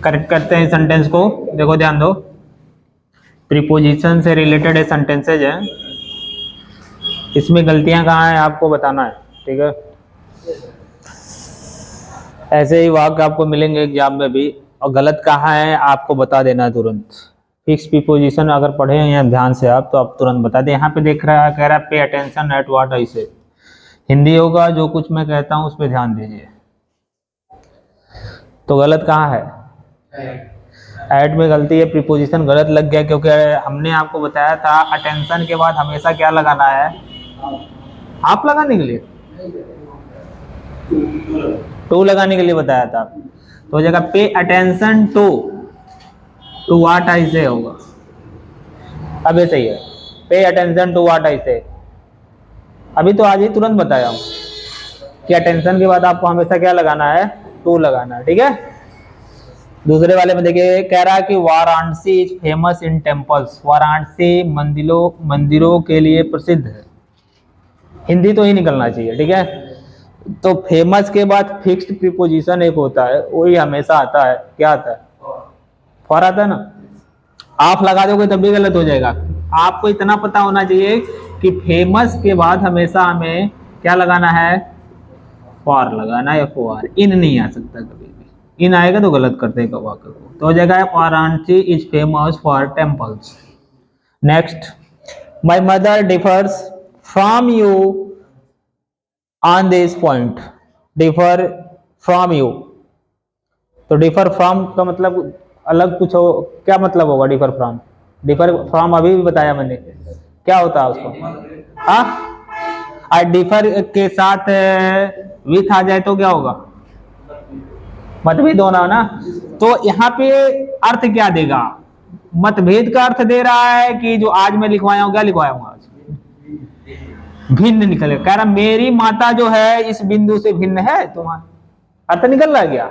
Correct करते हैं sentence को। देखो ध्यान दो, प्रीपोजिशन से रिलेटेड ये सेंटेंसेज हैं, इसमें गलतियां कहाँ हैं आपको बताना है, ठीक है। ऐसे ही वाक्य आपको मिलेंगे एग्जाम में भी, और गलत कहाँ है आपको बता देना है तुरंत। फिक्स प्रीपोजिशन अगर पढ़े हैं यहाँ ध्यान से आप, तो आप तुरंत बता दें। यहाँ पे देख रहा है, कह रहा है pay attention at what I से। हिंदी होगा, जो कुछ मैं कहता हूँ उस पर ध्यान दीजिए। तो गलत कहाँ है, एट में गलती है, प्रीपोजिशन गलत लग गया, क्योंकि हमने आपको बताया था अटेंशन के बाद हमेशा क्या लगाना है, आप लगाने के लिए, टू लगाने के लिए बताया था। तो हो जाएगा pay attention to what I से होगा। अब ये सही है, pay attention to what I से। अभी तो आज ही तुरंत बताया हूं कि अटेंशन के बाद आपको हमेशा क्या लगाना है, टू लगाना है, ठीक है। दूसरे वाले में देखिए, कह रहा है कि Varanasi is famous in temples. Varanasi मंदिरों के लिए प्रसिद्ध है। हिंदी तो ही निकलना चाहिए, ठीक है। तो फेमस के बाद फिक्स्ड प्रीपोजिशन एक होता है, वही हमेशा आता है, क्या आता है, फॉर आता है ना। आप लगा दोगे तब भी गलत हो जाएगा। आपको इतना पता होना चाहिए कि फेमस के बाद हमेशा हमें क्या लगाना है, फॉर लगाना है, फॉर। इन नहीं आ सकता कभी भी, इन आएगा तो गलत करते हैं वाक्य को। तो हो जाएगा Varanasi is famous for temples. Next, my mother differs from you on this point. Differ from you, तो डिफर फ्रॉम का मतलब अलग कुछ हो, क्या मतलब होगा डिफर फ्रॉम। डिफर फ्रॉम अभी भी बताया मैंने, क्या होता है उसको, हाँ। डिफर के साथ विथ आ जाए तो क्या होगा, मतभेद होना ना। तो यहाँ पे अर्थ क्या देगा, मतभेद का अर्थ दे रहा है कि जो आज मैं लिखवाया हूँ, क्या लिखवाया हूँ आज, भिन्न निकले। कह रहा मेरी माता जो है इस बिंदु से भिन्न है तुम्हारा, अर्थ निकल रहा है क्या,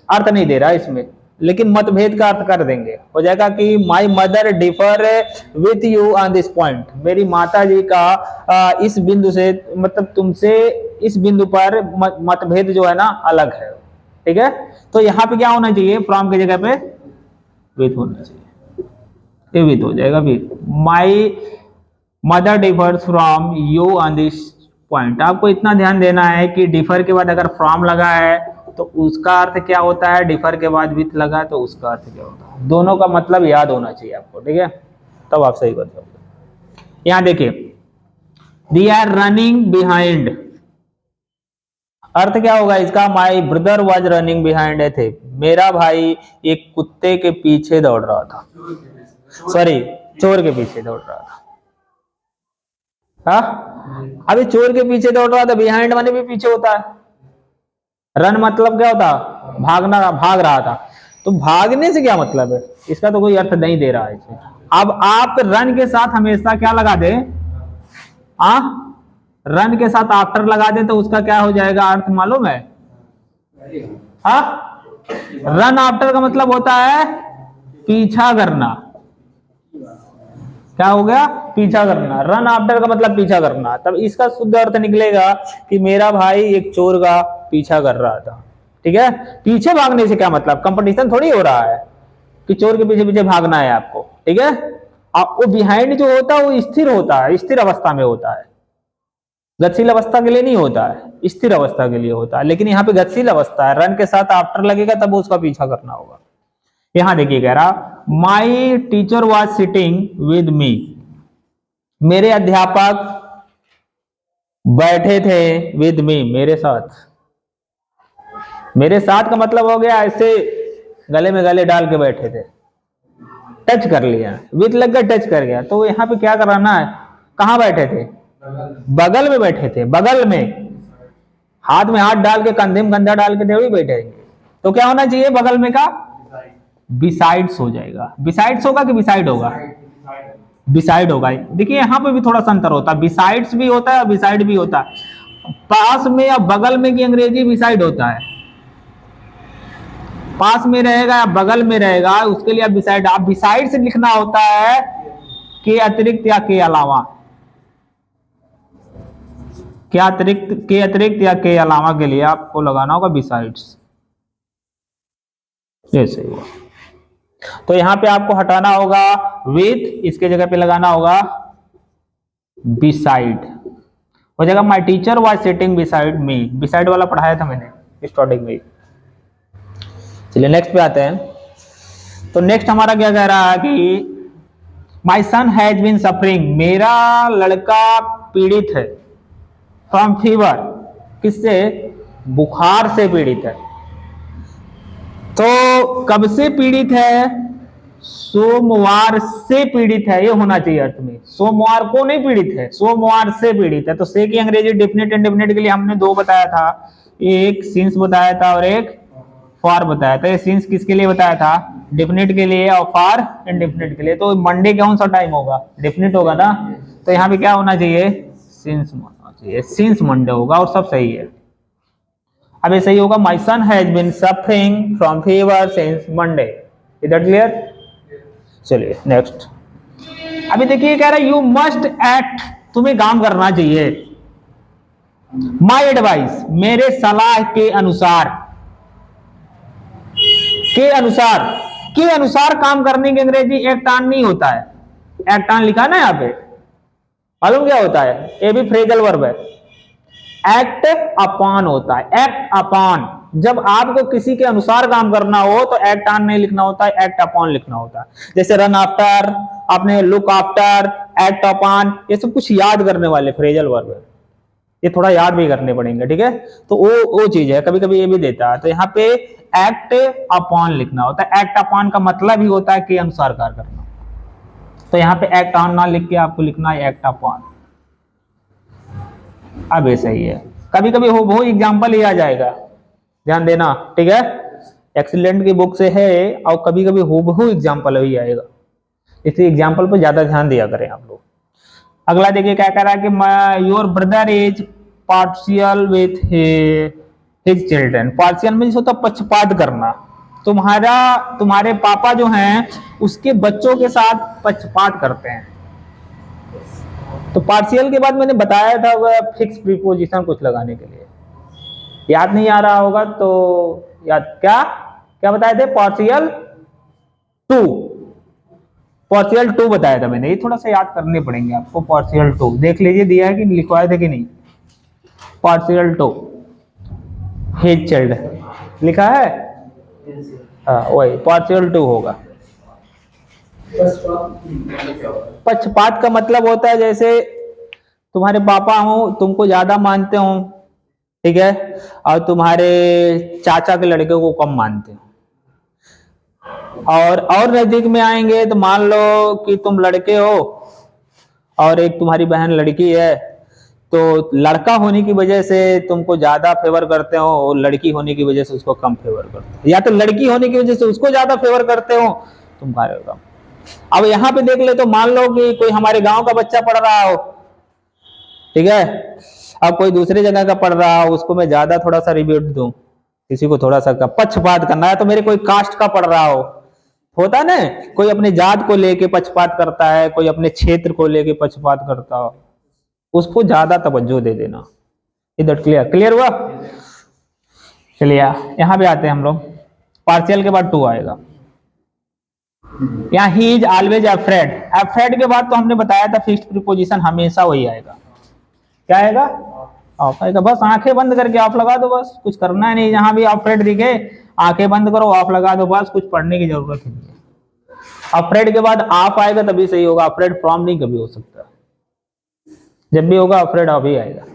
अर्थ नहीं दे रहा इसमें, लेकिन मतभेद का अर्थ कर देंगे। हो जाएगा कि my mother differ with you on this point. मेरी माता जी का इस बिंदु से, मतलब तुमसे इस बिंदु पर मतभेद जो है ना अलग है, ठीक है। तो यहाँ पे क्या होना चाहिए, फ्रॉम की जगह पे विथ होना चाहिए, ये विथ हो जाएगा with. My mother differs from you on this point. आपको इतना ध्यान देना है कि डिफर के बाद अगर फ्रॉम लगा है तो उसका अर्थ क्या होता है, डिफर के बाद विथ लगा है तो उसका अर्थ क्या होता है। दोनों का मतलब याद होना चाहिए आपको, ठीक है, तब आप सही बताओगे। यहां देखिए, दे आर रनिंग बिहाइंड, अर्थ क्या होगा इसका, my brother was running behind a थे। मेरा भाई एक कुत्ते के पीछे दौड़ रहा था, सॉरी चोर के पीछे दौड़ रहा था। हाँ, अभी चोर के पीछे दौड़ रहा था, बिहाइंड माने भी पीछे होता है। रन मतलब क्या होता, भागना, भाग रहा था। तो भागने से क्या मतलब है, इसका तो कोई अर्थ नहीं दे रहा है इसमें। अब आप रन के साथ हमेशा क्या लगा दे, रन के साथ आफ्टर लगा दे तो उसका क्या हो जाएगा अर्थ मालूम है, हाँ। रन आफ्टर का मतलब होता है पीछा करना, क्या हो गया, पीछा करना। रन आफ्टर का मतलब पीछा करना। तब इसका शुद्ध अर्थ निकलेगा कि मेरा भाई एक चोर का पीछा कर रहा था, ठीक है। पीछे भागने से क्या मतलब, कंपटीशन थोड़ी हो रहा है कि चोर के पीछे पीछे भागना है आपको, ठीक है। वो बिहाइंड जो होता है वो स्थिर होता है, स्थिर अवस्था में होता है, गतिशील अवस्था के लिए नहीं होता है, स्थिर अवस्था के लिए होता है। लेकिन यहाँ पे गतिशील अवस्था है, रन के साथ आफ्टर लगेगा तब उसका पीछा करना होगा। यहां देखिए, कह रहा my teacher was sitting with me. मेरे अध्यापक बैठे थे विद मी, मेरे साथ। मेरे साथ का मतलब हो गया ऐसे गले में गले डाल के बैठे थे, टच कर लिया, विद लग गया, टच कर गया। तो यहाँ पे क्या कराना है, कहां बैठे थे, बगल में बैठे थे, बगल में, हाथ में हाथ डाल के कंधे में कंधा डाल के थोड़ी बैठेंगे। तो क्या होना चाहिए बगल में का, बिसाइड्स हो जाएगा। बिसाइड्स होगा कि बिसाइड होगा, बिसाइड होगा। देखिए यहाँ पे भी थोड़ा सा अंतर होता है, बिसाइड्स भी होता है और बिसाइड भी होता है। पास में या बगल में की अंग्रेजी बिसाइड होता है, पास में रहेगा या बगल में रहेगा उसके लिए आप बिसाइड, आप बिसाइड से लिखना होता है के अतिरिक्त या के अलावा, क्या अतिरिक्त, के अतिरिक्त या के अलावा के लिए आपको लगाना होगा बिसाइड्स। ये सही हुआ। तो यहाँ पे आपको हटाना होगा विथ, इसके जगह पे लगाना होगा बिसाइड। हो जाएगा my teacher was sitting beside me. Beside वाला पढ़ाया था मैंने स्टार्टिंग में। चलिए नेक्स्ट पे आते हैं। तो नेक्स्ट हमारा क्या कह रहा है कि माई सन हैज बीन सफरिंग, मेरा लड़का पीड़ित है, फ्रॉम फीवर, किससे? बुखार से पीड़ित है। तो कब से पीड़ित है? सोमवार से पीड़ित है, ये होना चाहिए अर्थ में। सोमवार को नहीं पीड़ित है, सोमवार से पीड़ित है। तो से की अंग्रेजी डेफिनेट इंडेफिनेट के लिए हमने दो बताया था, एक सिंस बताया था और एक फॉर बताया था। ये सिंस किसके लिए बताया था? डेफिनेट के लिए, और फॉर इंडेफिनेट के लिए। तो मंडे कौन सा टाइम होगा? डेफिनेट होगा ना। तो यहाँ पे क्या होना चाहिए? सिंस होना चाहिए, सिंस मंडे होगा और सब सही है। अब ये सही होगा, my son has been suffering from fever since Monday. Is that clear? चलिए नेक्स्ट। अभी देखिए कह रहा है यू मस्ट एक्ट, तुम्हें काम करना चाहिए। माई एडवाइस, मेरे सलाह के अनुसार, के अनुसार, के अनुसार काम करने की अंग्रेजी एक्ट ऑन नहीं होता है। एक्ट ऑन लिखा ना यहाँ पे, मालूम क्या होता है? ये भी फ्रेजल वर्ब है। एक्ट अपॉन होता है, एक्ट अपॉन। जब आपको किसी के अनुसार काम करना हो तो एक्ट ऑन नहीं लिखना होता है, एक्ट अपॉन लिखना होता है। जैसे रन आफ्टर, आपने लुक आफ्टर, एक्ट अपॉन, ये सब कुछ याद करने वाले फ्रेजल वर्ब है, ये थोड़ा याद भी करने पड़ेंगे, ठीक है। तो वो चीज है, कभी कभी ये भी देता है। तो यहाँ पे एक्ट अपॉन लिखना होता है। एक्ट अपॉन का मतलब ही होता है के अनुसार कार्य करना। तो यहाँ पे एक्ट ऑन ना लिख के आपको लिखना है एक्ट अपॉन। अब ये सही है। कभी कभी हो वो एग्जाम्पल ही आ जाएगा, ध्यान देना, ठीक है। एक्सीलेंट की बुक से है और कभी कभी हूबहू एग्जाम्पल ही आएगा, इसलिए एग्जाम्पल पर ज्यादा ध्यान दिया करें आप लोग। अगला देखिए क्या कह रहा है कि your brother is partial with his children. Partial में होता है पक्षपात करना। तुम्हारे पापा जो हैं उसके बच्चों के साथ पक्षपात करते हैं। तो पार्शियल के बाद मैंने बताया था वह फिक्स प्रीपोजिशन कुछ लगाने के लिए, याद नहीं आ रहा होगा तो याद, क्या क्या बताए थे? पार्शियल टू, पार्शियल टू बताया था मैंने। ये थोड़ा सा याद करने पड़ेंगे आपको। पार्शियल टू देख लीजिए, दिया है कि लिखवाए थे कि नहीं। पार्शियल टू हिज चाइल्ड लिखा है, हाँ वही पार्शियल टू होगा। पक्षपात का मतलब होता है जैसे तुम्हारे पापा हो, तुमको ज्यादा मानते हो, ठीक है, और तुम्हारे चाचा के लड़के को कम मानते हो। और नजदीक में आएंगे तो मान लो कि तुम लड़के हो और एक तुम्हारी बहन लड़की है, तो लड़का होने की वजह से तुमको ज्यादा फेवर करते हो और लड़की होने की वजह से उसको कम फेवर करते हो, या तो लड़की होने की वजह से उसको ज्यादा फेवर करते हो तुम्हारे कम। अब यहाँ पे देख ले तो मान लो कि कोई हमारे गांव का बच्चा पढ़ रहा हो, ठीक है, अब कोई दूसरी जगह का पढ़ रहा हो, उसको मैं ज्यादा थोड़ा सा रिव्यू दूं, किसी को थोड़ा सा पक्षपात करना है, तो मेरे कोई कास्ट का पढ़ रहा हो, होता है ना, कोई अपने जात को लेके पक्षपात करता है, कोई अपने क्षेत्र को लेके पक्षपात करता हो, उसको ज्यादा तवज्जो दे देना। इधर क्लियर क्लियर हुआ? चलिए यहाँ पे आते हैं हम लोग। पार्शियल के बाद टू आएगा। यहाँ he is always afraid. Afraid के बाद तो हमने बताया था फिक्स्ड प्रीपोजिशन हमेशा वही आएगा। क्या आएगा? ऑफ आएगा। बस आंखें बंद करके ऑफ लगा दो, बस कुछ करना है नहीं। जहां भी अफ्रेड दिखे आंखें बंद करो, ऑफ लगा दो, बस कुछ पढ़ने की जरूरत नहीं है। अफ्रेड के बाद ऑफ आएगा तभी सही होगा, अफ्रेड फ्रॉम नहीं कभी हो सकता। जब भी होगा अफ्रेड ऑफ ही आएगा।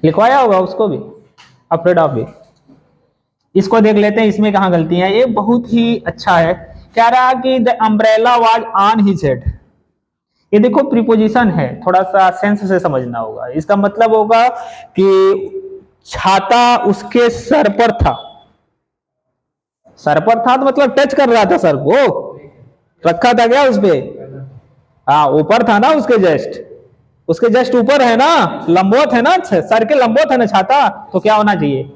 लिखवाया होगा उसको भी, अफ्रेड ऑफ भी। इसको देख लेते हैं इसमें कहाँ गलती है। ये बहुत ही अच्छा है, कह रहा कि the umbrella was on his head. ये देखो प्रीपोजिशन है, थोड़ा सा सेंस से समझना होगा। इसका मतलब होगा कि छाता उसके सर पर था। सर पर था तो मतलब टच कर रहा था सर को, रखा था क्या उस पे? हाँ ऊपर था ना, उसके जस्ट ऊपर है ना, लंबवत है ना, सर के लंबवत है ना छाता, तो क्या होना चाहिए?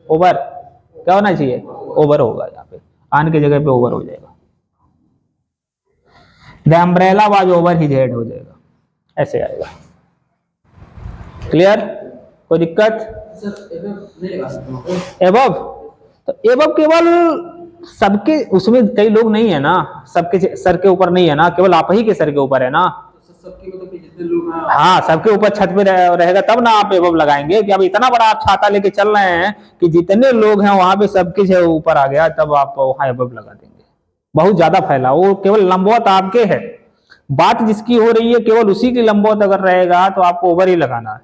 ओवर। क्या होना चाहिए? ओवर होगा। यहाँ पे आन की जगह पे ओवर हो जाएगा। The umbrella was over his head हो जाएगा, ऐसे आएगा। क्लियर? कोई दिक्कत? एबव, तो एबव केवल सबके उसमें कई लोग नहीं है ना, सबके सर के ऊपर नहीं है ना, केवल आप ही के सर के ऊपर है ना। सबके मतलब कि जितने लोग हैं, हाँ, सबके ऊपर छत पे रहेगा तब ना आप एबव लगाएंगे, कि अब इतना बड़ा आप छाता लेके चल रहे हैं कि जितने लोग हैं वहां पे सबके जो ऊपर आ गया, तब आप वहां एबव लगा देंगे। बहुत ज्यादा फैला, वो केवल लंबवत आपके है, बात जिसकी हो रही है केवल उसी की लंबवत अगर रहेगा तो आपको ओवर ही लगाना है।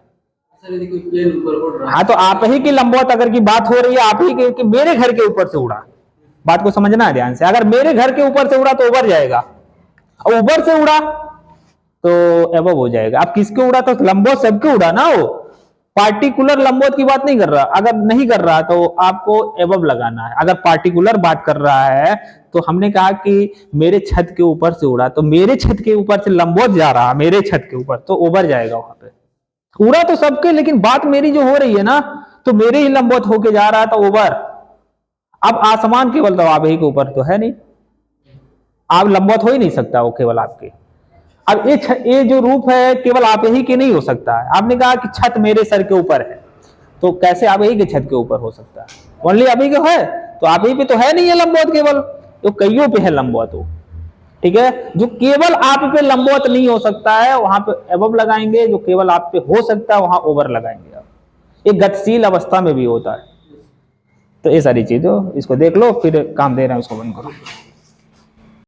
सर यदि कोई प्लेन ऊपर उड़ रहा है, हाँ, तो आप ही की लंबवत अगर की बात हो रही है, आप ही की कि मेरे घर के ऊपर से उड़ा, बात को समझना है ध्यान से। अगर मेरे घर के ऊपर से उड़ा तो ओवर जाएगा, और ऊपर से उड़ा तो एबव हो जाएगा। अब किसके उड़ा, तो लंबवत सबके उड़ा ना, वो पार्टिकुलर लंबवत की बात नहीं कर रहा। अगर नहीं कर रहा तो आपको एबव लगाना है। अगर पार्टिकुलर बात कर रहा है तो हमने कहा कि मेरे छत के ऊपर से उड़ा, तो मेरे छत के ऊपर से लंबवत जा रहा मेरे छत के ऊपर, तो ओवर जाएगा वहां पे। उड़ा तो सबके, लेकिन बात मेरी जो हो रही है ना, तो मेरे ही लंबवत होके जा रहा था ओवर। अब आसमान केवल तो आप ही के ऊपर तो है नहीं, आप लंबवत हो ही नहीं सकता वो केवल आपके। अब ये जो रूप है केवल आप ही के नहीं हो सकता है। आपने कहा कि छत मेरे सर के ऊपर है, तो कैसे आप ही के छत के ऊपर हो सकता है? ओनली आप ही के है, तो आप ही पे तो है नहीं है लंबवत केवल, तो कईयों पे है लंबवत हो। ठीक है, जो केवल आप पे लंबवत नहीं हो सकता है वहां पे एबव लगाएंगे, जो केवल आप पे हो सकता है वहां ओवर लगाएंगे आप। ये गतिशील अवस्था में भी होता है। तो ये सारी चीजों इसको देख लो, फिर काम दे रहे हैं उसको बंद करो।